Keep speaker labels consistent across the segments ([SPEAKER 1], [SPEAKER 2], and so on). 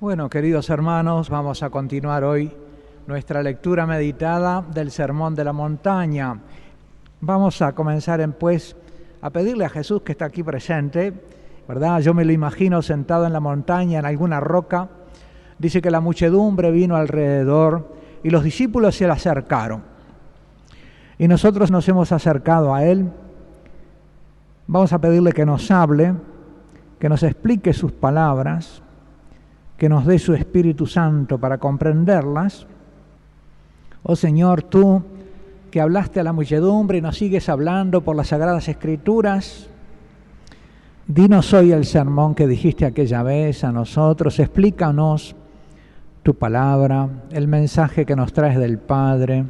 [SPEAKER 1] Bueno, queridos hermanos, vamos a continuar hoy nuestra lectura meditada del Sermón de la Montaña. Vamos a comenzar pues a pedirle a Jesús que está aquí presente, ¿verdad? Yo me lo imagino sentado en la montaña, en alguna roca. Dice que la muchedumbre vino alrededor y los discípulos se le acercaron. Y nosotros nos hemos acercado a Él. Vamos a pedirle que nos hable, que nos explique sus palabras, que nos dé su Espíritu Santo para comprenderlas. Oh Señor, tú que hablaste a la muchedumbre y nos sigues hablando por las Sagradas Escrituras, dinos hoy el sermón que dijiste aquella vez a nosotros, explícanos tu palabra, el mensaje que nos traes del Padre.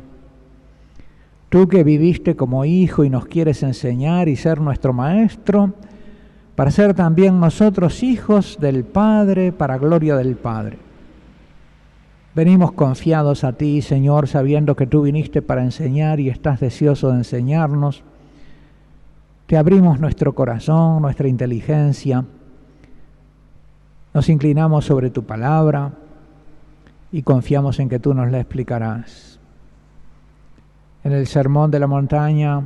[SPEAKER 1] Tú que viviste como hijo y nos quieres enseñar y ser nuestro maestro, para ser también nosotros hijos del Padre, para gloria del Padre. Venimos confiados a ti, Señor, sabiendo que tú viniste para enseñar y estás deseoso de enseñarnos. Te abrimos nuestro corazón, nuestra inteligencia. Nos inclinamos sobre tu palabra y confiamos en que tú nos la explicarás. En el Sermón de la Montaña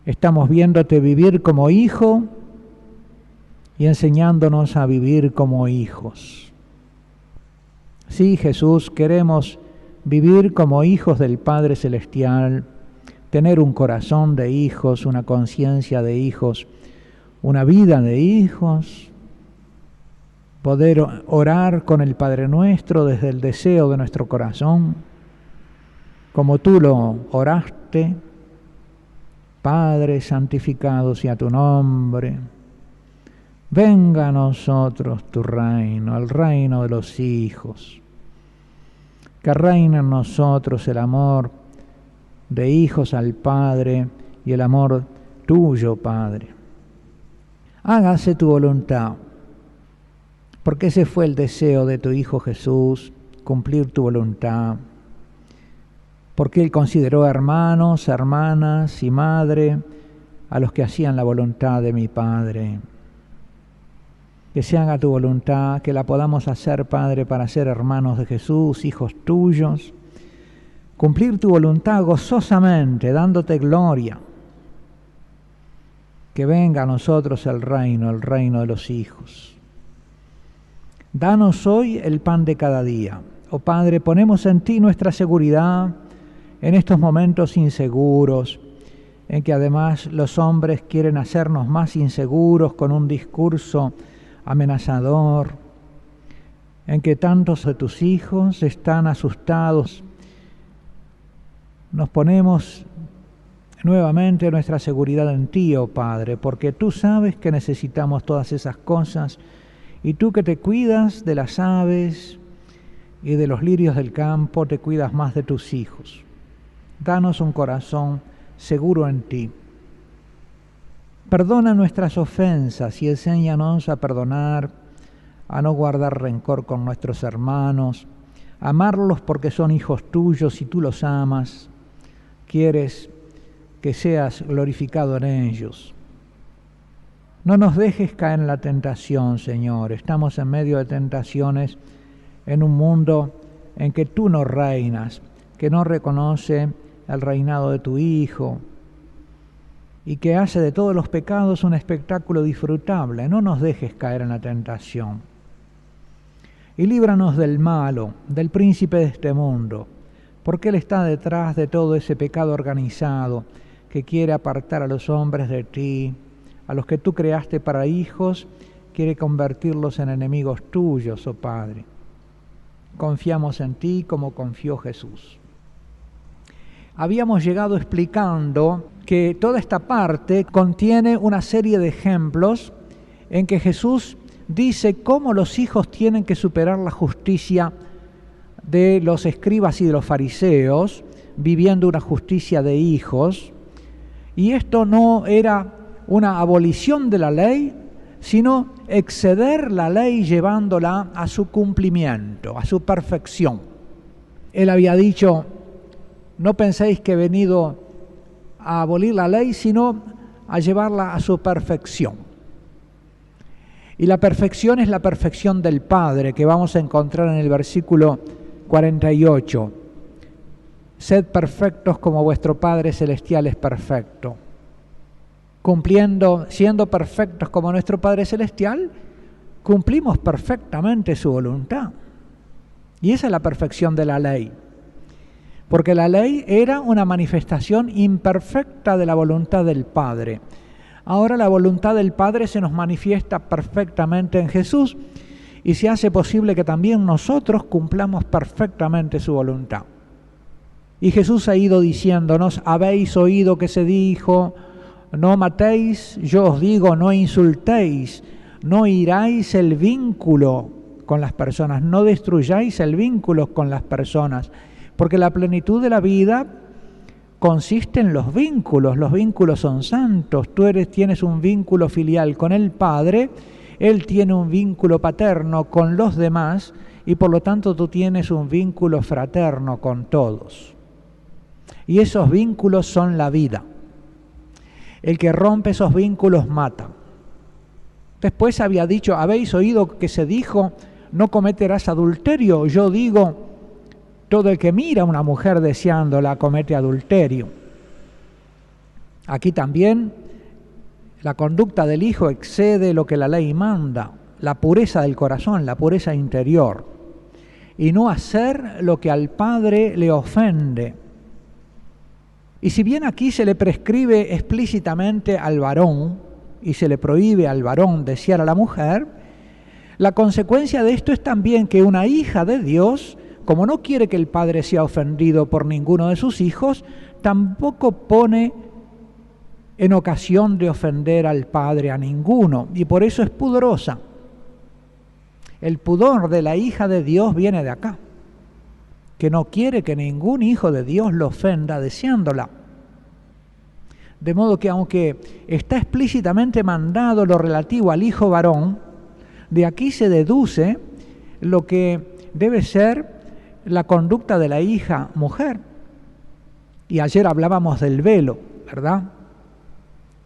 [SPEAKER 1] estamos viéndote vivir como hijo y enseñándonos a vivir como hijos. Sí, Jesús, queremos vivir como hijos del Padre Celestial, tener un corazón de hijos, una conciencia de hijos, una vida de hijos, poder orar con el Padre Nuestro desde el deseo de nuestro corazón, como tú lo oraste. Padre, santificado sea tu nombre. Venga a nosotros tu reino, el reino de los hijos. Que reine en nosotros el amor de hijos al Padre y el amor tuyo, Padre. Hágase tu voluntad, porque ese fue el deseo de tu Hijo Jesús, cumplir tu voluntad. Porque Él consideró hermanos, hermanas y madre a los que hacían la voluntad de mi Padre. Que se haga tu voluntad, que la podamos hacer, Padre, para ser hermanos de Jesús, hijos tuyos. Cumplir tu voluntad gozosamente, dándote gloria. Que venga a nosotros el reino de los hijos. Danos hoy el pan de cada día. Oh Padre, ponemos en ti nuestra seguridad en estos momentos inseguros, en que además los hombres quieren hacernos más inseguros con un discurso amenazador, en que tantos de tus hijos están asustados. Nos ponemos nuevamente nuestra seguridad en ti, oh Padre, porque tú sabes que necesitamos todas esas cosas, y tú que te cuidas de las aves y de los lirios del campo, te cuidas más de tus hijos. Danos un corazón seguro en ti. Perdona nuestras ofensas y enséñanos a perdonar, a no guardar rencor con nuestros hermanos, a amarlos porque son hijos tuyos y tú los amas. Quieres que seas glorificado en ellos. No nos dejes caer en la tentación, Señor. Estamos en medio de tentaciones en un mundo en que tú no reinas, que no reconoce el reinado de tu Hijo, y que hace de todos los pecados un espectáculo disfrutable. No nos dejes caer en la tentación. Y líbranos del malo, del príncipe de este mundo, porque él está detrás de todo ese pecado organizado que quiere apartar a los hombres de ti, a los que tú creaste para hijos, quiere convertirlos en enemigos tuyos, oh Padre. Confiamos en ti como confió Jesús. Habíamos llegado explicando que toda esta parte contiene una serie de ejemplos en que Jesús dice cómo los hijos tienen que superar la justicia de los escribas y de los fariseos, viviendo una justicia de hijos. Y esto no era una abolición de la ley, sino exceder la ley llevándola a su cumplimiento, a su perfección. Él había dicho: no penséis que he venido a abolir la ley, sino a llevarla a su perfección. Y la perfección es la perfección del Padre, que vamos a encontrar en el versículo 48. Sed perfectos como vuestro Padre Celestial es perfecto. Siendo perfectos como nuestro Padre Celestial, cumplimos perfectamente su voluntad. Y esa es la perfección de la ley. Porque la ley era una manifestación imperfecta de la voluntad del Padre. Ahora la voluntad del Padre se nos manifiesta perfectamente en Jesús y se hace posible que también nosotros cumplamos perfectamente su voluntad. Y Jesús ha ido diciéndonos: habéis oído que se dijo, no matéis, yo os digo, no insultéis, no hiráis el vínculo con las personas, no destruyáis el vínculo con las personas, porque la plenitud de la vida consiste en los vínculos son santos. Tú tienes un vínculo filial con el Padre, Él tiene un vínculo paterno con los demás y por lo tanto tú tienes un vínculo fraterno con todos. Y esos vínculos son la vida. El que rompe esos vínculos mata. Después había dicho, habéis oído que se dijo, no cometerás adulterio. Yo digo, todo el que mira a una mujer deseándola comete adulterio. Aquí también la conducta del hijo excede lo que la ley manda, la pureza del corazón, la pureza interior, y no hacer lo que al Padre le ofende. Y si bien aquí se le prescribe explícitamente al varón y se le prohíbe al varón desear a la mujer, la consecuencia de esto es también que una hija de Dios, como no quiere que el padre sea ofendido por ninguno de sus hijos, tampoco pone en ocasión de ofender al padre a ninguno, y por eso es pudorosa. El pudor de la hija de Dios viene de acá, que no quiere que ningún hijo de Dios lo ofenda deseándola. De modo que aunque está explícitamente mandado lo relativo al hijo varón, de aquí se deduce lo que debe ser la conducta de la hija mujer. Y ayer hablábamos del velo, ¿verdad?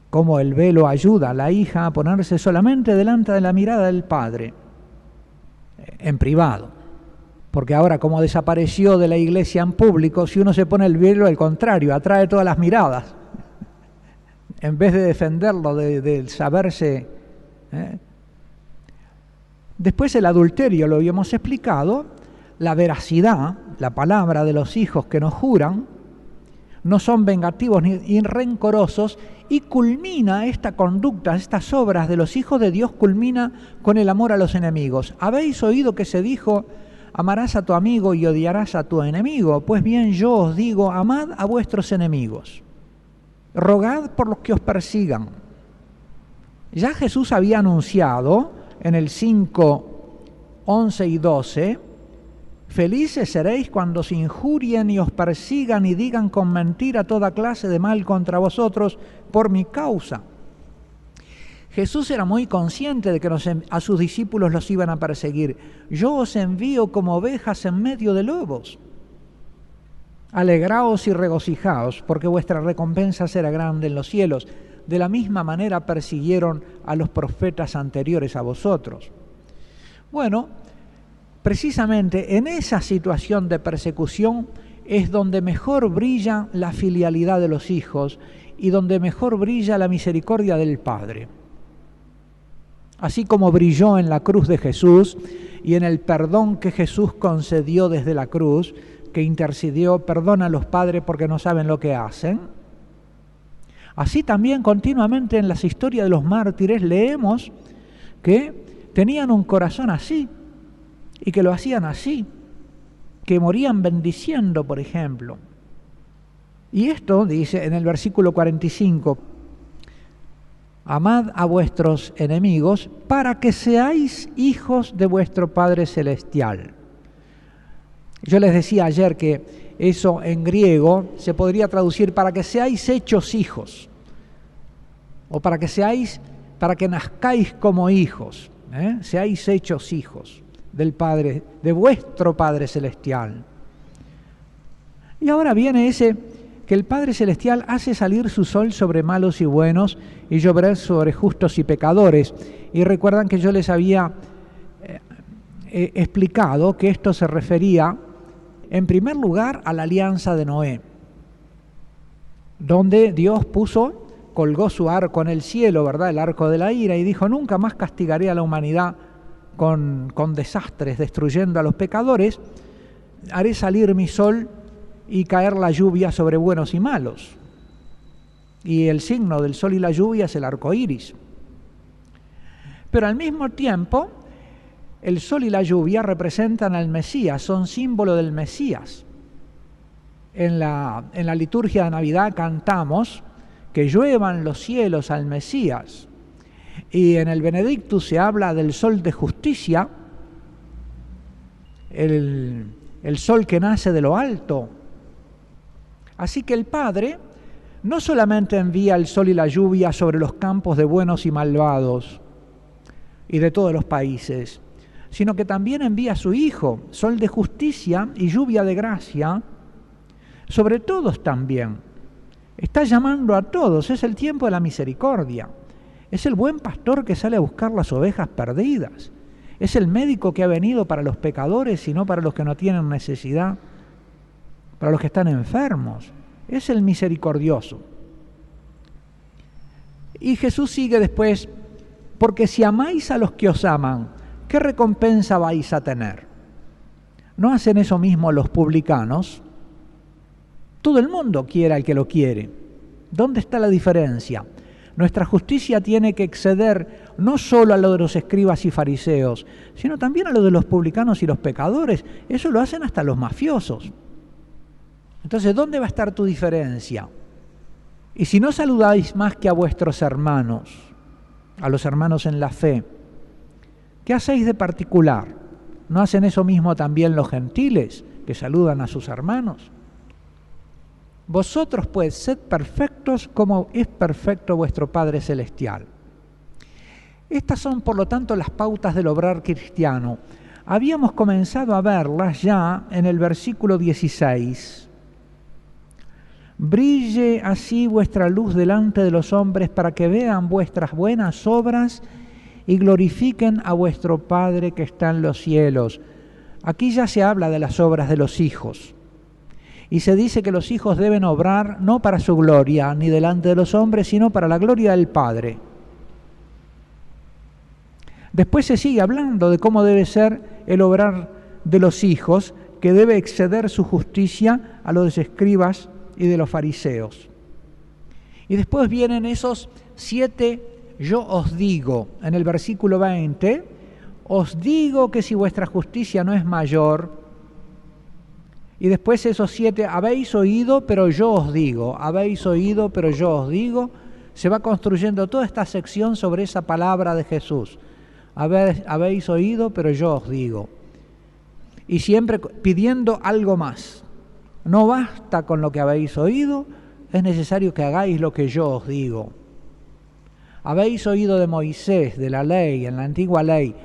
[SPEAKER 1] Cómo el velo ayuda a la hija a ponerse solamente delante de la mirada del padre, en privado. Porque ahora, como desapareció de la iglesia en público, si uno se pone el velo, al contrario, atrae todas las miradas. En vez de defenderlo, de saberse. Después el adulterio, lo habíamos explicado, la veracidad, la palabra de los hijos que nos juran, no son vengativos ni rencorosos, y culmina esta conducta, estas obras de los hijos de Dios, culmina con el amor a los enemigos. Habéis oído que se dijo, amarás a tu amigo y odiarás a tu enemigo. Pues bien, yo os digo, amad a vuestros enemigos, rogad por los que os persigan. Ya Jesús había anunciado en el 5, 11 y 12, felices seréis cuando os injurien y os persigan y digan con mentira toda clase de mal contra vosotros por mi causa. Jesús era muy consciente de que a sus discípulos los iban a perseguir. Yo os envío como ovejas en medio de lobos. Alegraos y regocijaos, porque vuestra recompensa será grande en los cielos. De la misma manera persiguieron a los profetas anteriores a vosotros. Bueno, precisamente en esa situación de persecución es donde mejor brilla la filialidad de los hijos y donde mejor brilla la misericordia del Padre. Así como brilló en la cruz de Jesús y en el perdón que Jesús concedió desde la cruz, que intercedió, perdona a los padres porque no saben lo que hacen. Así también continuamente en las historias de los mártires leemos que tenían un corazón así y que lo hacían así, que morían bendiciendo, por ejemplo. Y esto dice en el versículo 45, amad a vuestros enemigos para que seáis hijos de vuestro Padre Celestial. Yo les decía ayer que eso en griego se podría traducir para que seáis hechos hijos, o para que nazcáis como hijos, seáis hechos hijos del Padre, de vuestro Padre Celestial. Y ahora viene ese que el Padre Celestial hace salir su sol sobre malos y buenos y llover sobre justos y pecadores. Y recuerdan que yo les había explicado que esto se refería, en primer lugar, a la alianza de Noé, donde Dios colgó su arco en el cielo, ¿verdad? El arco de la ira, y dijo: nunca más castigaré a la humanidad con desastres, destruyendo a los pecadores. Haré salir mi sol y caer la lluvia sobre buenos y malos. Y el signo del sol y la lluvia es el arco iris. Pero al mismo tiempo, el sol y la lluvia representan al Mesías, son símbolo del Mesías. En la liturgia de Navidad cantamos que lluevan los cielos al Mesías. Y en el Benedictus se habla del sol de justicia, el sol que nace de lo alto. Así que el Padre no solamente envía el sol y la lluvia sobre los campos de buenos y malvados y de todos los países, sino que también envía a su Hijo, sol de justicia y lluvia de gracia, sobre todos también. Está llamando a todos, es el tiempo de la misericordia. Es el buen pastor que sale a buscar las ovejas perdidas. Es el médico que ha venido para los pecadores y no para los que no tienen necesidad, para los que están enfermos. Es el misericordioso. Y Jesús sigue después: porque si amáis a los que os aman, ¿qué recompensa vais a tener? ¿No hacen eso mismo los publicanos? Todo el mundo quiere al que lo quiere. ¿Dónde está la diferencia? Nuestra justicia tiene que exceder no solo a lo de los escribas y fariseos, sino también a lo de los publicanos y los pecadores. Eso lo hacen hasta los mafiosos. Entonces, ¿dónde va a estar tu diferencia? Y si no saludáis más que a vuestros hermanos, a los hermanos en la fe, ¿qué hacéis de particular? ¿No hacen eso mismo también los gentiles, que saludan a sus hermanos? Vosotros pues sed perfectos como es perfecto vuestro Padre Celestial. Estas son, por lo tanto, las pautas del obrar cristiano. Habíamos comenzado a verlas ya en el versículo 16. Brille así vuestra luz delante de los hombres para que vean vuestras buenas obras y glorifiquen a vuestro Padre que está en los cielos. Aquí ya se habla de las obras de los hijos. Y se dice que los hijos deben obrar no para su gloria, ni delante de los hombres, sino para la gloria del Padre. Después se sigue hablando de cómo debe ser el obrar de los hijos, que debe exceder su justicia a los escribas y de los fariseos. Y después vienen esos 7 yo os digo. En el versículo 20, os digo que si vuestra justicia no es mayor. Y después esos 7, habéis oído, pero yo os digo, habéis oído, pero yo os digo. Se va construyendo toda esta sección sobre esa palabra de Jesús. Habéis oído, pero yo os digo. Y siempre pidiendo algo más. No basta con lo que habéis oído, es necesario que hagáis lo que yo os digo. Habéis oído de Moisés, de la ley, en la antigua ley.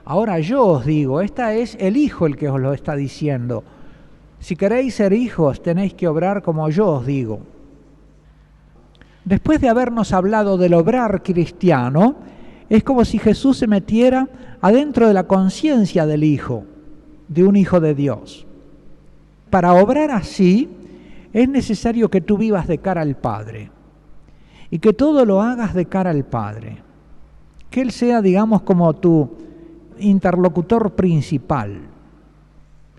[SPEAKER 1] Ahora yo os digo, esta es el Hijo el que os lo está diciendo. Si queréis ser hijos, tenéis que obrar como yo os digo. Después de habernos hablado del obrar cristiano, es como si Jesús se metiera adentro de la conciencia del Hijo, de un Hijo de Dios. Para obrar así, es necesario que tú vivas de cara al Padre y que todo lo hagas de cara al Padre. Que Él sea, digamos, como tu interlocutor principal.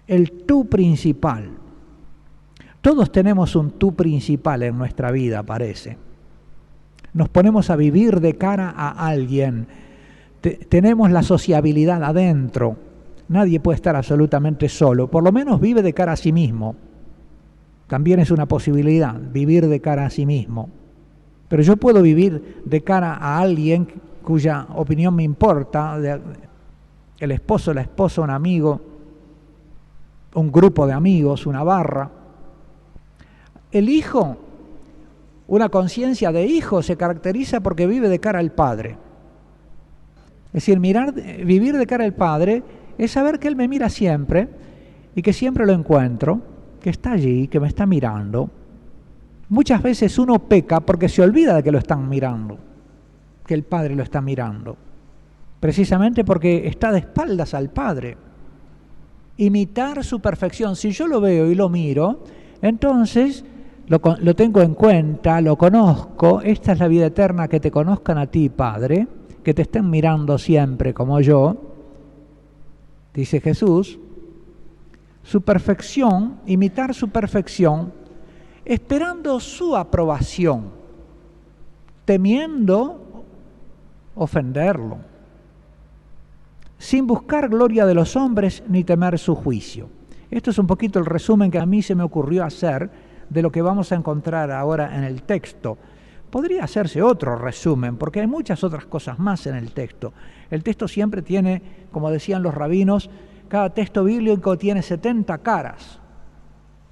[SPEAKER 1] El tú principal. Todos tenemos un tú principal en nuestra vida, parece. Nos ponemos a vivir de cara a alguien. Tenemos la sociabilidad adentro. Nadie puede estar absolutamente solo. Por lo menos vive de cara a sí mismo. También es una posibilidad, vivir de cara a sí mismo. Pero yo puedo vivir de cara a alguien cuya opinión me importa, el esposo, la esposa, un amigo, un grupo de amigos, una barra. El hijo, una conciencia de hijo, se caracteriza porque vive de cara al Padre. Es decir, vivir de cara al Padre es saber que Él me mira siempre y que siempre lo encuentro, que está allí, que me está mirando. Muchas veces uno peca porque se olvida de que lo están mirando, que el Padre lo está mirando, precisamente porque está de espaldas al Padre. Imitar su perfección, si yo lo veo y lo miro, entonces lo tengo en cuenta, lo conozco, esta es la vida eterna, que te conozcan a ti, Padre, que te estén mirando siempre como yo, dice Jesús, su perfección, imitar su perfección, esperando su aprobación, temiendo ofenderlo, sin buscar gloria de los hombres ni temer su juicio. Esto es un poquito el resumen que a mí se me ocurrió hacer de lo que vamos a encontrar ahora en el texto. Podría hacerse otro resumen, porque hay muchas otras cosas más en el texto. El texto siempre tiene, como decían los rabinos, cada texto bíblico tiene 70 caras.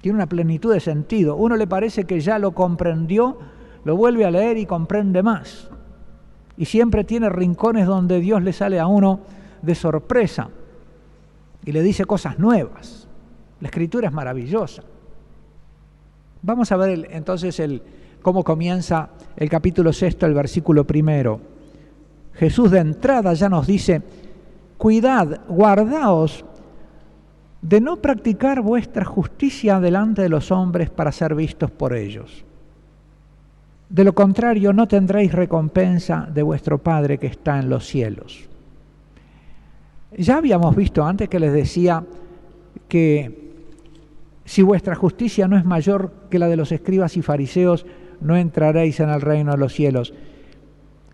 [SPEAKER 1] Tiene una plenitud de sentido. Uno le parece que ya lo comprendió, lo vuelve a leer y comprende más. Y siempre tiene rincones donde Dios le sale a uno de sorpresa y le dice cosas nuevas. La Escritura es maravillosa. Vamos a ver entonces cómo comienza el capítulo 6, el versículo 1. Jesús de entrada ya nos dice: cuidad, guardaos de no practicar vuestra justicia delante de los hombres para ser vistos por ellos. De lo contrario, no tendréis recompensa de vuestro Padre que está en los cielos. Ya habíamos visto antes que les decía que si vuestra justicia no es mayor que la de los escribas y fariseos, no entraréis en el reino de los cielos.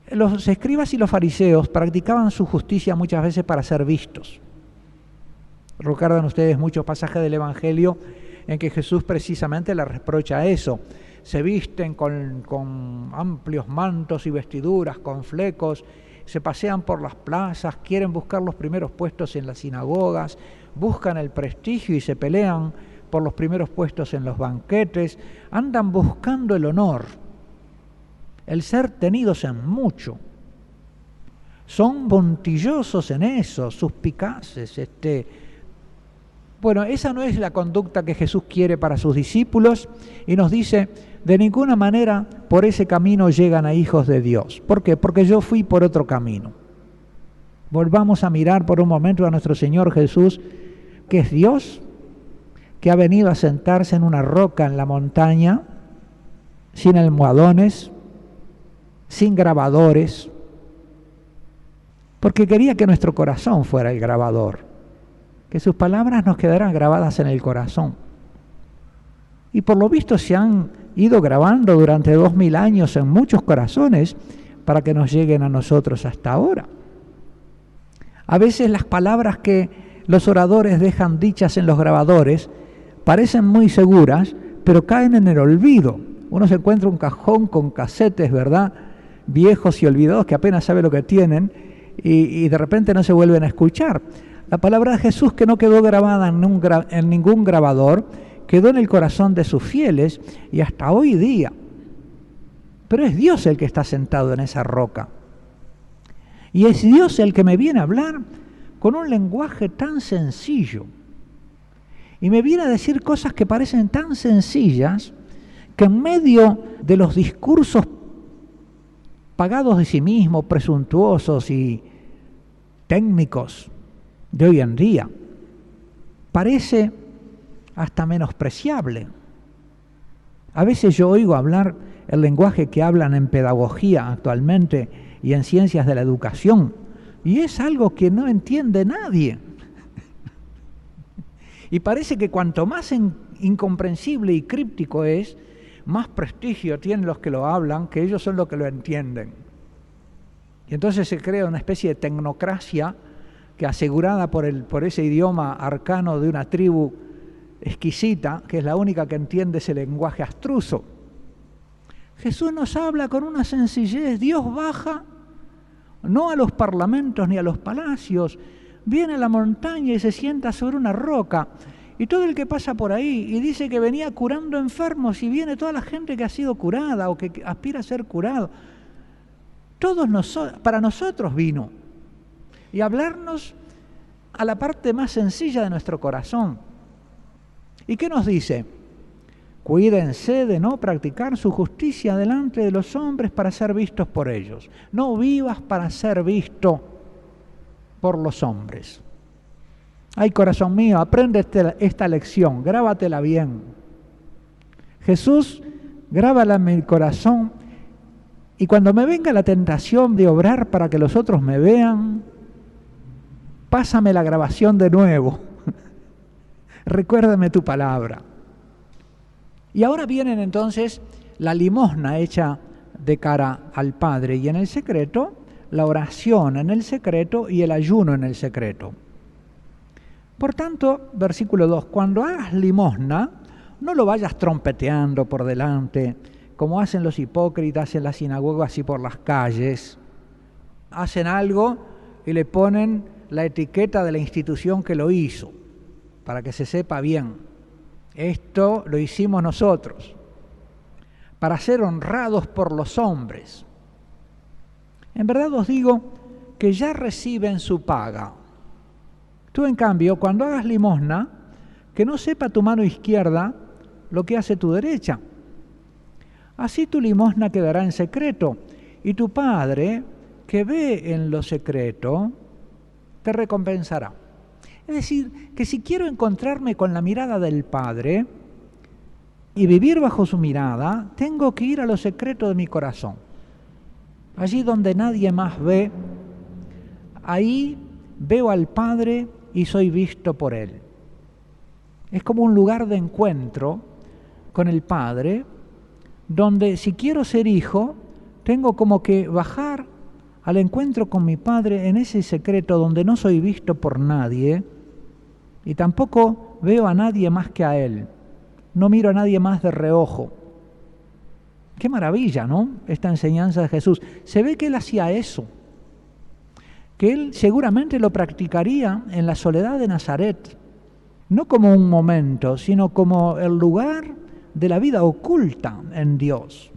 [SPEAKER 1] Los escribas y los fariseos practicaban su justicia muchas veces para ser vistos. Recuerdan ustedes muchos pasajes del Evangelio en que Jesús precisamente le reprocha eso. Se visten con amplios mantos y vestiduras, con flecos, se pasean por las plazas, quieren buscar los primeros puestos en las sinagogas, buscan el prestigio y se pelean por los primeros puestos en los banquetes, andan buscando el honor, el ser tenidos en mucho. Son puntillosos en eso, suspicaces. Bueno, esa no es la conducta que Jesús quiere para sus discípulos y nos dice: de ninguna manera por ese camino llegan a hijos de Dios. ¿Por qué? Porque yo fui por otro camino. Volvamos a mirar por un momento a nuestro Señor Jesús, que es Dios, que ha venido a sentarse en una roca en la montaña, sin almohadones, sin grabadores, porque quería que nuestro corazón fuera el grabador, que sus palabras nos quedaran grabadas en el corazón. Y por lo visto se han ido grabando durante 2000 años en muchos corazones para que nos lleguen a nosotros hasta ahora. A veces las palabras que los oradores dejan dichas en los grabadores parecen muy seguras, pero caen en el olvido. Uno se encuentra un cajón con casetes, ¿verdad?, viejos y olvidados que apenas sabe lo que tienen y de repente no se vuelven a escuchar. La palabra de Jesús, que no quedó grabada en ningún grabador, quedó en el corazón de sus fieles y hasta hoy día. Pero es Dios el que está sentado en esa roca. Y es Dios el que me viene a hablar con un lenguaje tan sencillo. Y me viene a decir cosas que parecen tan sencillas que en medio de los discursos pagados de sí mismos, presuntuosos y técnicos de hoy en día, parece hasta menospreciable. A veces yo oigo hablar el lenguaje que hablan en pedagogía actualmente y en ciencias de la educación, y es algo que no entiende nadie. Y parece que cuanto más incomprensible y críptico es, más prestigio tienen los que lo hablan, que ellos son los que lo entienden. Y entonces se crea una especie de tecnocracia que, asegurada por ese idioma arcano de una tribu exquisita, que es la única que entiende ese lenguaje abstruso. Jesús nos habla con una sencillez. Dios baja no a los parlamentos ni a los palacios, viene a la montaña y se sienta sobre una roca, y todo el que pasa por ahí, y dice que venía curando enfermos, y viene toda la gente que ha sido curada o que aspira a ser curado. Para nosotros vino, y hablarnos a la parte más sencilla de nuestro corazón. ¿Y qué nos dice? Cuídense de no practicar su justicia delante de los hombres para ser vistos por ellos. No vivas para ser visto por los hombres. Ay, corazón mío, aprende esta lección, grábatela bien. Jesús, grábala en mi corazón, y cuando me venga la tentación de obrar para que los otros me vean, pásame la grabación de nuevo. Recuérdame tu palabra. Y ahora vienen entonces la limosna hecha de cara al Padre, y en el secreto, la oración en el secreto y el ayuno en el secreto. Por tanto, versículo 2, cuando hagas limosna, no lo vayas trompeteando por delante, como hacen los hipócritas en las sinagogas y por las calles. Hacen algo y le ponen la etiqueta de la institución que lo hizo, para que se sepa bien. Esto lo hicimos nosotros, para ser honrados por los hombres. En verdad os digo que ya reciben su paga. Tú, en cambio, cuando hagas limosna, que no sepa tu mano izquierda lo que hace tu derecha. Así tu limosna quedará en secreto, y tu Padre, que ve en lo secreto, te recompensará. Es decir, que si quiero encontrarme con la mirada del Padre y vivir bajo su mirada, tengo que ir a lo secreto de mi corazón. Allí donde nadie más ve, ahí veo al Padre y soy visto por Él. Es como un lugar de encuentro con el Padre, donde si quiero ser hijo, tengo como que bajar al encuentro con mi Padre en ese secreto donde no soy visto por nadie y tampoco veo a nadie más que a Él. No miro a nadie más de reojo. Qué maravilla, ¿no? Esta enseñanza de Jesús. Se ve que Él hacía eso, que Él seguramente lo practicaría en la soledad de Nazaret, no como un momento, sino como el lugar de la vida oculta en Dios.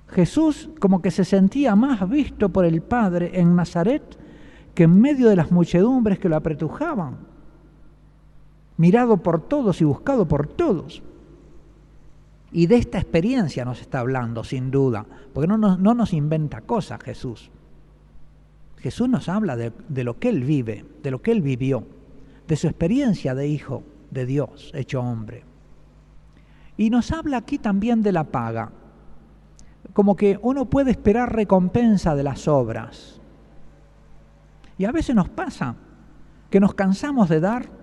[SPEAKER 1] Jesús como que se sentía más visto por el Padre en Nazaret que en medio de las muchedumbres que lo apretujaban, mirado por todos y buscado por todos. Y de esta experiencia nos está hablando, sin duda, porque no nos inventa cosas Jesús. Jesús nos habla de lo que Él vive, de lo que Él vivió, de su experiencia de hijo de Dios, hecho hombre. Y nos habla aquí también de la paga, como que uno puede esperar recompensa de las obras. Y a veces nos pasa que nos cansamos de dar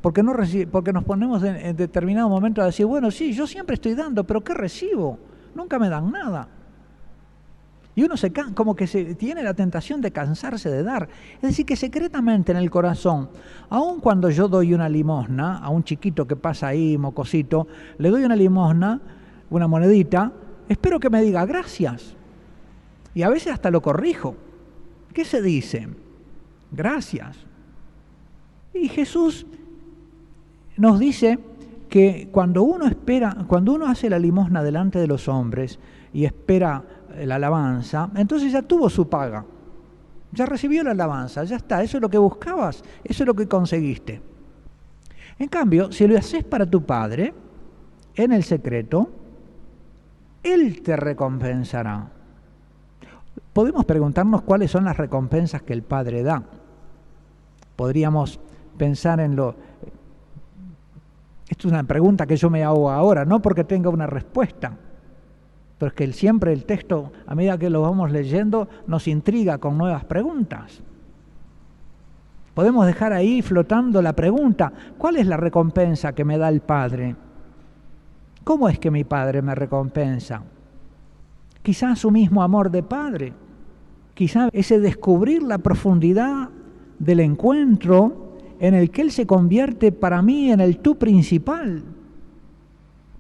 [SPEAKER 1] porque nos ponemos en determinado momento a decir, bueno, sí, yo siempre estoy dando, pero ¿qué recibo? Nunca me dan nada. Y uno como que tiene la tentación de cansarse de dar. Es decir, que secretamente en el corazón, aun cuando yo doy una limosna a un chiquito que pasa ahí, mocosito, le doy una limosna, una monedita, espero que me diga gracias. Y a veces hasta lo corrijo. ¿Qué se dice? Gracias. Y Jesús nos dice que cuando uno hace la limosna delante de los hombres y espera la alabanza, entonces ya tuvo su paga, ya recibió la alabanza, ya está, eso es lo que buscabas, eso es lo que conseguiste. En cambio, si lo haces para tu Padre, en el secreto, Él te recompensará. Podemos preguntarnos cuáles son las recompensas que el Padre da. Podríamos pensar en esto es una pregunta que yo me hago ahora, no porque tenga una respuesta, pero es que siempre el texto, a medida que lo vamos leyendo, nos intriga con nuevas preguntas. Podemos dejar ahí flotando la pregunta, ¿cuál es la recompensa que me da el Padre? ¿Cómo es que mi Padre me recompensa? Quizás su mismo amor de Padre, quizás ese descubrir la profundidad del encuentro en el que Él se convierte para mí en el tú principal.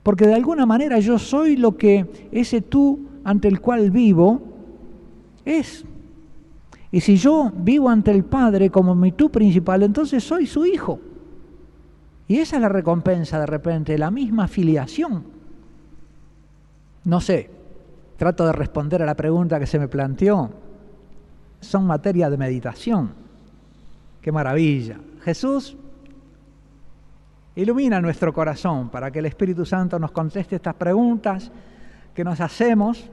[SPEAKER 1] Porque de alguna manera yo soy lo que ese tú ante el cual vivo es. Y si yo vivo ante el Padre como mi tú principal, entonces soy su hijo. Y esa es la recompensa de repente, la misma filiación. No sé, trato de responder a la pregunta que se me planteó. Son materia de meditación. ¡Qué maravilla! Jesús Ilumina nuestro corazón para que el Espíritu Santo nos conteste estas preguntas que nos hacemos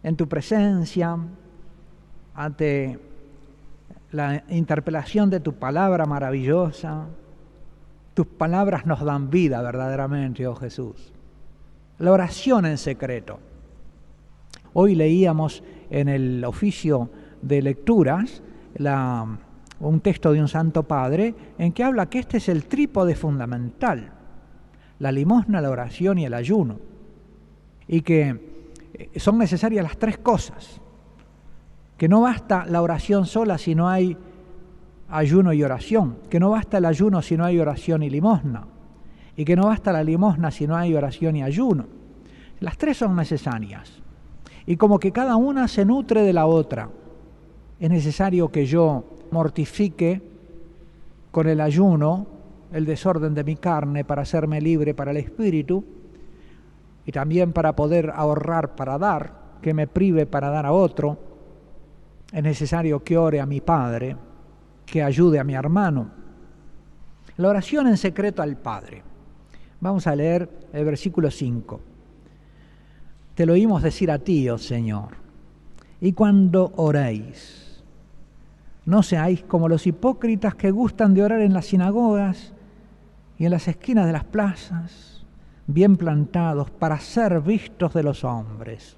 [SPEAKER 1] en tu presencia, ante la interpelación de tu palabra maravillosa. Tus palabras nos dan vida verdaderamente, oh Jesús. La oración en secreto. Hoy leíamos en el oficio de lecturas un texto de un Santo Padre en que habla que este es el trípode fundamental: la limosna, la oración y el ayuno. Y que son necesarias las tres cosas. Que no basta la oración sola si no hay ayuno y oración. Que no basta el ayuno si no hay oración y limosna. Y que no basta la limosna si no hay oración y ayuno. Las tres son necesarias. Y como que cada una se nutre de la otra. Es necesario que yo mortifique con el ayuno el desorden de mi carne para hacerme libre para el espíritu, y también para poder ahorrar para dar, que me prive para dar a otro. Es necesario que ore a mi Padre, que ayude a mi hermano. La oración en secreto al Padre. Vamos a leer el versículo 5. Te lo oímos decir a ti, oh Señor, y cuando oréis, no seáis como los hipócritas que gustan de orar en las sinagogas y en las esquinas de las plazas, bien plantados para ser vistos de los hombres.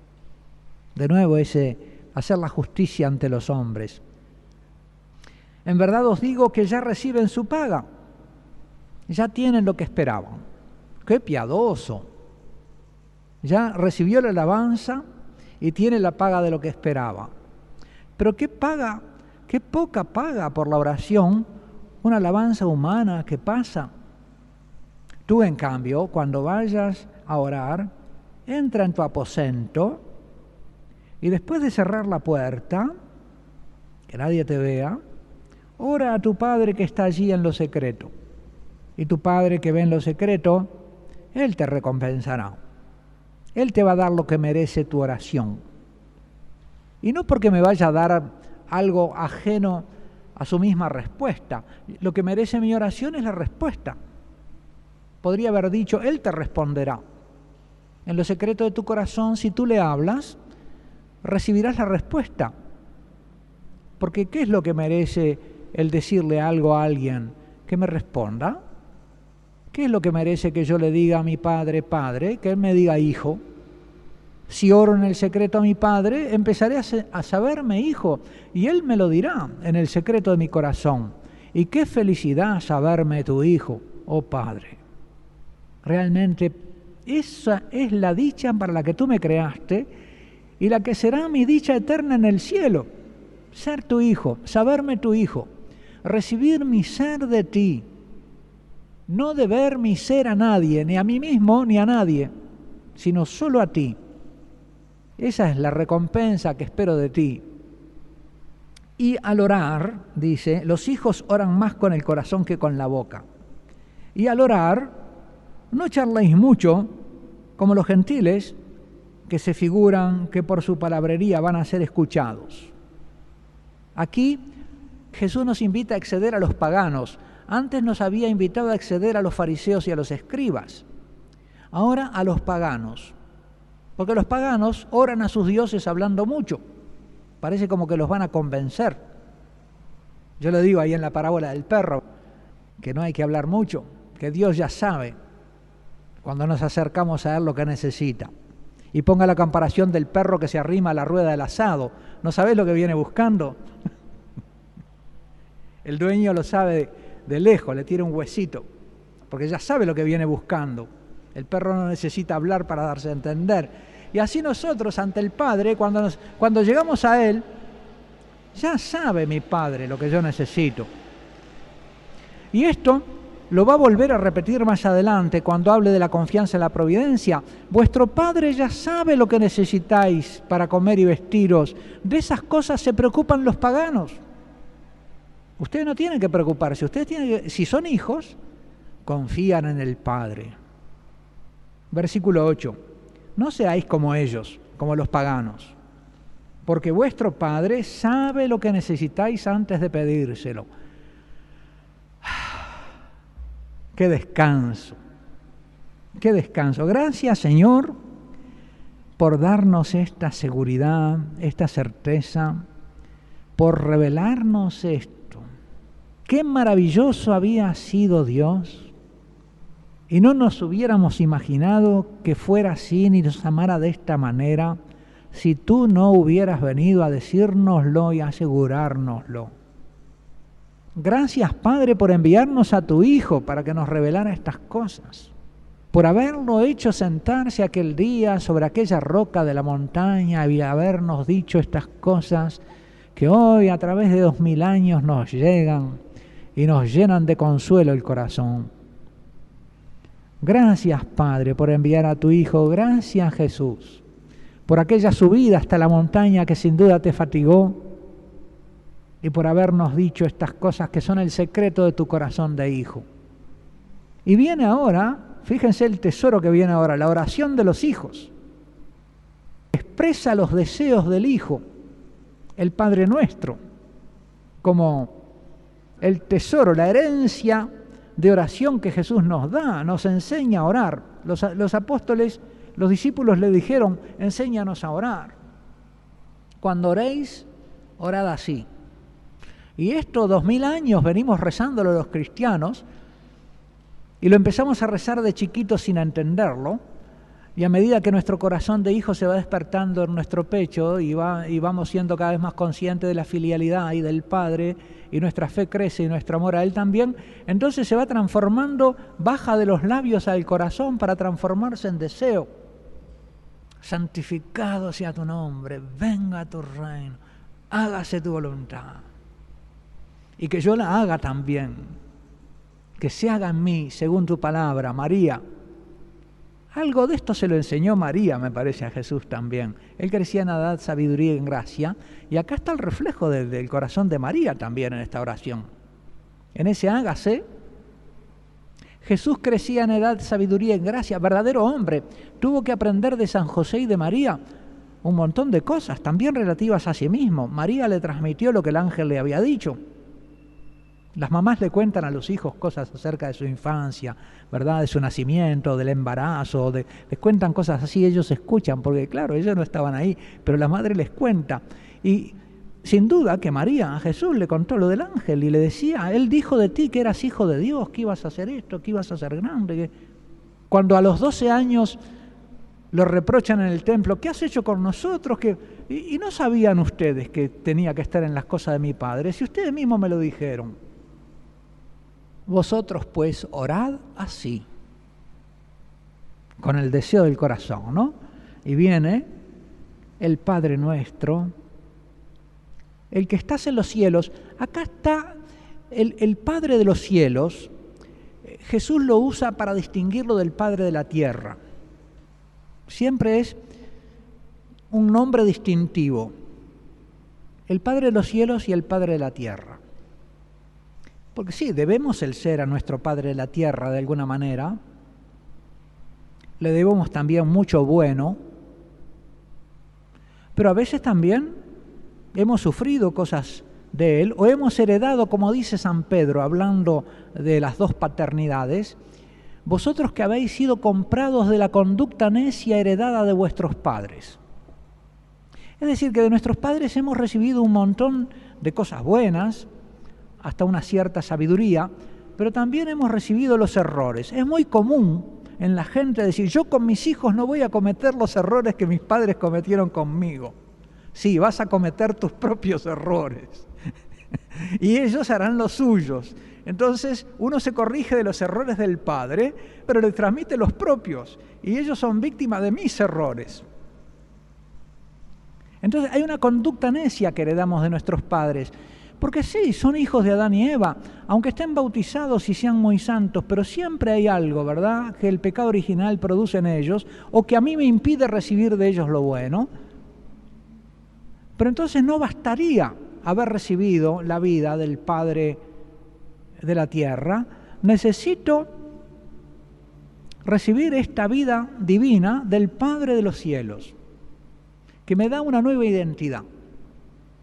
[SPEAKER 1] De nuevo hacer la justicia ante los hombres. En verdad os digo que ya reciben su paga, ya tienen lo que esperaban. ¡Qué piadoso! Ya recibió la alabanza y tiene la paga de lo que esperaba. Pero qué poca paga por la oración, una alabanza humana que pasa. Tú, en cambio, cuando vayas a orar, entra en tu aposento y después de cerrar la puerta, que nadie te vea, ora a tu Padre que está allí en lo secreto. Y tu Padre que ve en lo secreto, Él te recompensará. Él te va a dar lo que merece tu oración. Y no porque me vaya a dar algo ajeno a su misma respuesta. Lo que merece mi oración es la respuesta. Podría haber dicho, Él te responderá. En lo secreto de tu corazón, si tú le hablas, recibirás la respuesta. Porque ¿qué es lo que merece el decirle algo a alguien? Que me responda. ¿Qué es lo que merece que yo le diga a mi Padre, Padre? Que Él me diga Hijo. Si oro en el secreto a mi Padre, empezaré a saberme Hijo, y Él me lo dirá en el secreto de mi corazón. Y qué felicidad saberme tu Hijo, oh Padre. Realmente esa es la dicha para la que tú me creaste y la que será mi dicha eterna en el cielo. Ser tu Hijo, saberme tu Hijo, recibir mi ser de ti, no deber mi ser a nadie, ni a mí mismo ni a nadie, sino solo a ti. Esa es la recompensa que espero de ti. Y al orar, dice, los hijos oran más con el corazón que con la boca. Y al orar, no charléis mucho, como los gentiles, que se figuran que por su palabrería van a ser escuchados. Aquí Jesús nos invita a acceder a los paganos. Antes nos había invitado a acceder a los fariseos y a los escribas. Ahora a los paganos. Porque los paganos oran a sus dioses hablando mucho. Parece como que los van a convencer. Yo le digo ahí en la parábola del perro, que no hay que hablar mucho, que Dios ya sabe cuando nos acercamos a Él lo que necesita. Y ponga la comparación del perro que se arrima a la rueda del asado. ¿No sabés lo que viene buscando? El dueño lo sabe de lejos, le tira un huesito, porque ya sabe lo que viene buscando. El perro no necesita hablar para darse a entender. Y así nosotros ante el Padre, cuando llegamos a Él, ya sabe mi Padre lo que yo necesito. Y esto lo va a volver a repetir más adelante cuando hable de la confianza en la providencia. Vuestro Padre ya sabe lo que necesitáis para comer y vestiros. De esas cosas se preocupan los paganos. Ustedes no tienen que preocuparse. Ustedes tienen que, si son hijos, confían en el Padre. Versículo 8. No seáis como ellos, como los paganos, porque vuestro Padre sabe lo que necesitáis antes de pedírselo. Qué descanso, qué descanso. Gracias, Señor, por darnos esta seguridad, esta certeza, por revelarnos esto. Qué maravilloso había sido Dios. Y no nos hubiéramos imaginado que fuera así ni nos amara de esta manera si tú no hubieras venido a decírnoslo y a asegurárnoslo. Gracias, Padre, por enviarnos a tu Hijo para que nos revelara estas cosas, por haberlo hecho sentarse aquel día sobre aquella roca de la montaña y habernos dicho estas cosas que hoy a través de 2000 años nos llegan y nos llenan de consuelo el corazón. Gracias, Padre, por enviar a tu Hijo. Gracias, Jesús, por aquella subida hasta la montaña que sin duda te fatigó y por habernos dicho estas cosas que son el secreto de tu corazón de hijo. Y viene ahora, fíjense el tesoro que viene ahora, la oración de los hijos. Expresa los deseos del Hijo, el Padre Nuestro, como el tesoro, la herencia de oración que Jesús nos da, nos enseña a orar. Los apóstoles, los discípulos le dijeron, enséñanos a orar. Cuando oréis, orad así. Y esto 2000 años venimos rezándolo los cristianos y lo empezamos a rezar de chiquitos sin entenderlo. Y a medida que nuestro corazón de hijo se va despertando en nuestro pecho y vamos siendo cada vez más conscientes de la filialidad y del Padre, y nuestra fe crece y nuestro amor a Él también, entonces se va transformando, baja de los labios al corazón para transformarse en deseo. Santificado sea tu nombre, venga tu reino, hágase tu voluntad. Y que yo la haga también, que se haga en mí según tu palabra, María. Algo de esto se lo enseñó María, me parece, a Jesús también. Él crecía en edad, sabiduría y en gracia, y acá está el reflejo del corazón de María también en esta oración. En ese hágase, Jesús crecía en edad, sabiduría y en gracia, verdadero hombre. Tuvo que aprender de San José y de María un montón de cosas, también relativas a sí mismo. María le transmitió lo que el ángel le había dicho. Las mamás le cuentan a los hijos cosas acerca de su infancia, ¿verdad? De su nacimiento, del embarazo, les cuentan cosas así, ellos escuchan, porque claro, ellos no estaban ahí, pero la madre les cuenta. Y sin duda que María a Jesús le contó lo del ángel y le decía, él dijo de ti que eras hijo de Dios, que ibas a hacer esto, que ibas a ser grande. Cuando a los 12 años lo reprochan en el templo, ¿qué has hecho con nosotros? Y no sabían ustedes que tenía que estar en las cosas de mi Padre, si ustedes mismos me lo dijeron. Vosotros pues orad así, con el deseo del corazón, ¿no? Y viene el Padre nuestro, el que estás en los cielos. Acá está el Padre de los cielos. Jesús lo usa para distinguirlo del Padre de la tierra. Siempre es un nombre distintivo. El Padre de los cielos y el Padre de la tierra. Porque sí, debemos el ser a nuestro Padre de la tierra de alguna manera. Le debemos también mucho bueno. Pero a veces también hemos sufrido cosas de Él o hemos heredado, como dice San Pedro, hablando de las dos paternidades, vosotros que habéis sido comprados de la conducta necia heredada de vuestros padres. Es decir, que de nuestros padres hemos recibido un montón de cosas buenas, hasta una cierta sabiduría, pero también hemos recibido los errores. Es muy común en la gente decir, yo con mis hijos no voy a cometer los errores que mis padres cometieron conmigo. Sí, vas a cometer tus propios errores y ellos harán los suyos. Entonces uno se corrige de los errores del padre, pero le transmite los propios y ellos son víctimas de mis errores. Entonces hay una conducta necia que heredamos de nuestros padres. Porque sí, son hijos de Adán y Eva, aunque estén bautizados y sean muy santos, pero siempre hay algo, ¿verdad?, que el pecado original produce en ellos, o que a mí me impide recibir de ellos lo bueno. Pero entonces no bastaría haber recibido la vida del Padre de la tierra, necesito recibir esta vida divina del Padre de los cielos, que me da una nueva identidad,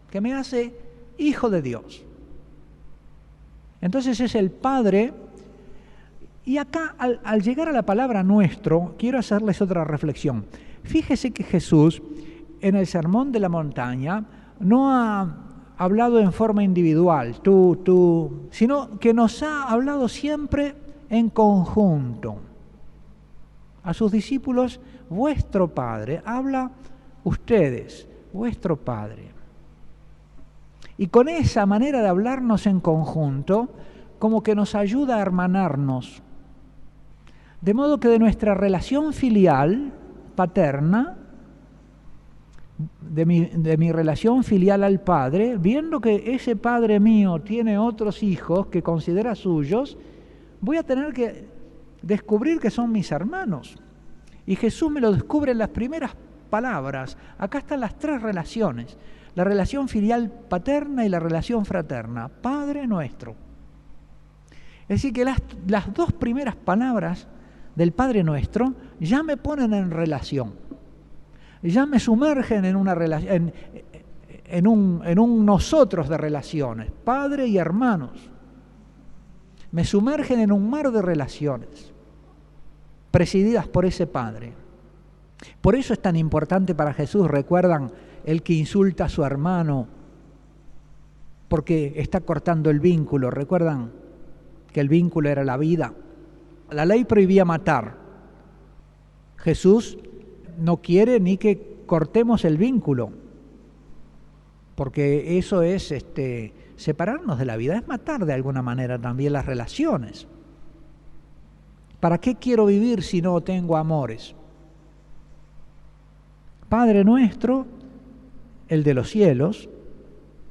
[SPEAKER 1] que me hace hijo de Dios. Entonces es el Padre, Y acá, al llegar a la palabra nuestro, quiero hacerles otra reflexión. Fíjese que Jesús, en el Sermón de la Montaña, no ha hablado en forma individual, tú, sino que nos ha hablado siempre en conjunto. A sus discípulos, vuestro Padre, habla ustedes, vuestro Padre. Y con esa manera de hablarnos en conjunto, como que nos ayuda a hermanarnos. De modo que de nuestra relación filial, paterna, de mi relación filial al Padre, viendo que ese Padre mío tiene otros hijos que considera suyos, voy a tener que descubrir que son mis hermanos. Y Jesús me lo descubre en las primeras palabras. Acá están las tres relaciones: la relación filial paterna y la relación fraterna, Padre nuestro. Es decir, que las dos primeras palabras del Padre nuestro ya me ponen en relación, ya me sumergen en una relación, en un nosotros de relaciones, Padre y hermanos. Me sumergen en un mar de relaciones presididas por ese Padre. Por eso es tan importante para Jesús, recuerdan, el que insulta a su hermano porque está cortando el vínculo. Recuerdan que el vínculo era la vida. La ley prohibía matar. Jesús no quiere ni que cortemos el vínculo, porque eso es separarnos de la vida, es matar de alguna manera también las relaciones. ¿Para qué quiero vivir si no tengo amores? Padre nuestro, el de los cielos,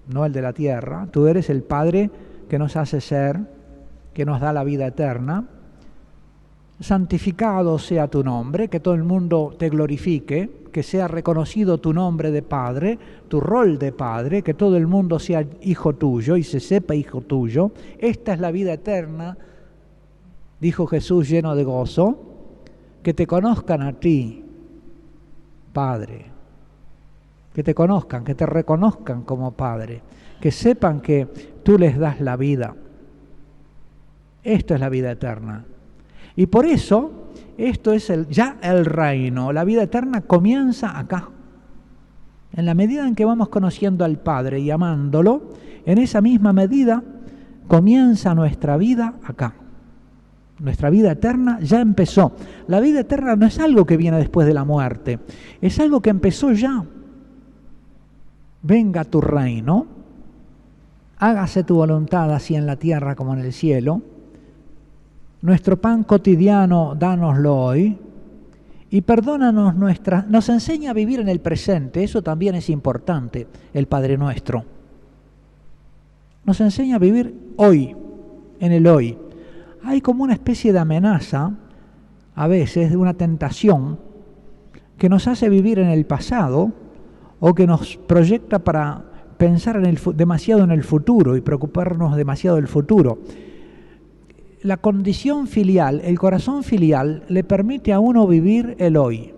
[SPEAKER 1] no el de la tierra. Tú eres el Padre que nos hace ser, que nos da la vida eterna. Santificado sea tu nombre, que todo el mundo te glorifique, que sea reconocido tu nombre de Padre, tu rol de Padre, que todo el mundo sea hijo tuyo y se sepa hijo tuyo. Esta es la vida eterna, dijo Jesús lleno de gozo, que te conozcan a ti, Padre, que te conozcan, que te reconozcan como Padre, que sepan que tú les das la vida. Esto es la vida eterna. Y por eso, esto es ya el reino. La vida eterna comienza acá. En la medida en que vamos conociendo al Padre y amándolo, en esa misma medida comienza nuestra vida acá. Nuestra vida eterna ya empezó. La vida eterna no es algo que viene después de la muerte, es algo que empezó ya. Venga tu reino, hágase tu voluntad así en la tierra como en el cielo. Nuestro pan cotidiano, dánoslo hoy, y perdónanos nos enseña a vivir en el presente. Eso también es importante, el Padre Nuestro. Nos enseña a vivir hoy, en el hoy. Hay como una especie de amenaza, a veces, de una tentación, que nos hace vivir en el pasado o que nos proyecta para pensar demasiado en el futuro y preocuparnos demasiado del futuro. La condición filial, el corazón filial, le permite a uno vivir el hoy,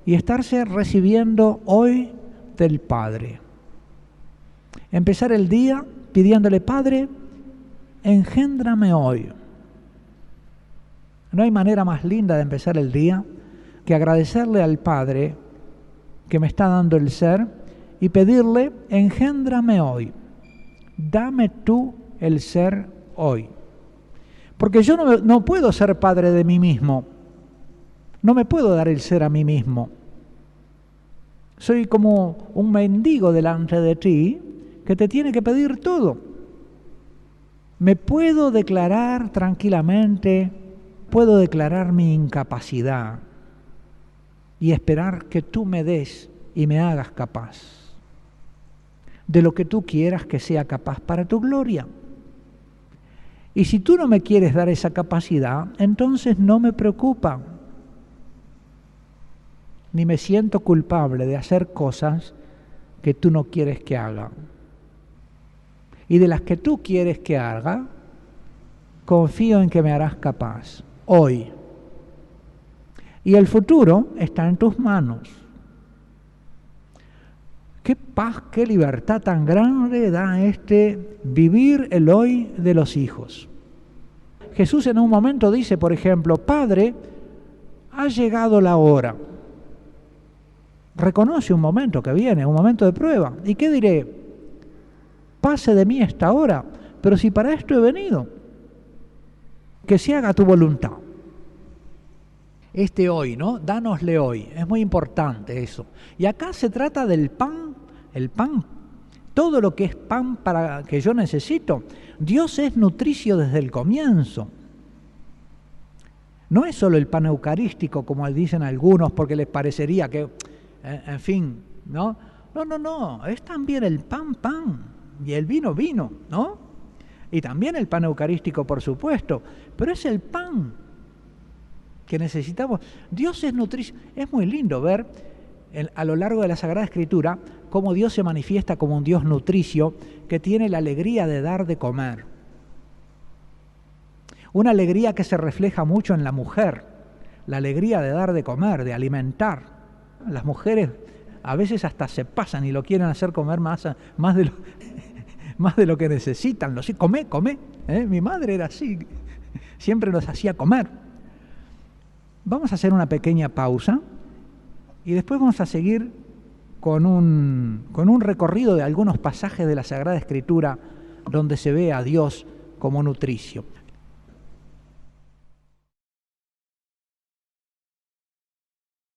[SPEAKER 1] y estarse recibiendo hoy del Padre. Empezar el día pidiéndole: Padre, engéndrame hoy. No hay manera más linda de empezar el día que agradecerle al Padre que me está dando el ser y pedirle: engéndrame hoy, dame tú el ser hoy. Porque yo no puedo ser padre de mí mismo, no me puedo dar el ser a mí mismo. Soy como un mendigo delante de ti que te tiene que pedir todo. Me puedo declarar tranquilamente, puedo declarar mi incapacidad y esperar que tú me des y me hagas capaz de lo que tú quieras que sea capaz para tu gloria. Y si tú no me quieres dar esa capacidad, entonces no me preocupa, ni me siento culpable de hacer cosas que tú no quieres que haga. Y de las que tú quieres que haga, confío en que me harás capaz, hoy. Y el futuro está en tus manos. Qué paz, qué libertad tan grande da vivir el hoy de los hijos. Jesús en un momento dice, por ejemplo, Padre, ha llegado la hora. Reconoce un momento que viene, un momento de prueba. ¿Y qué diré? Pase de mí esta hora, pero si para esto he venido, que se haga tu voluntad. Hoy, ¿no? Dánosle hoy. Es muy importante eso. Y acá se trata del pan, el pan. Todo lo que es pan para que yo necesito. Dios es nutricio desde el comienzo. No es solo el pan eucarístico, como dicen algunos, porque les parecería que, en fin, ¿no? No. Es también el pan, y el vino, ¿no? Y también el pan eucarístico, por supuesto. Pero es el pan que necesitamos. Dios es nutricio. Es muy lindo ver a lo largo de la Sagrada Escritura cómo Dios se manifiesta como un Dios nutricio que tiene la alegría de dar de comer. Una alegría que se refleja mucho en la mujer, la alegría de dar de comer, de alimentar. Las mujeres a veces hasta se pasan y lo quieren hacer comer más de lo que necesitan. Come. Mi madre era así, siempre nos hacía comer. Vamos a hacer una pequeña pausa y después vamos a seguir con un recorrido de algunos pasajes de la Sagrada Escritura donde se ve a Dios como nutricio.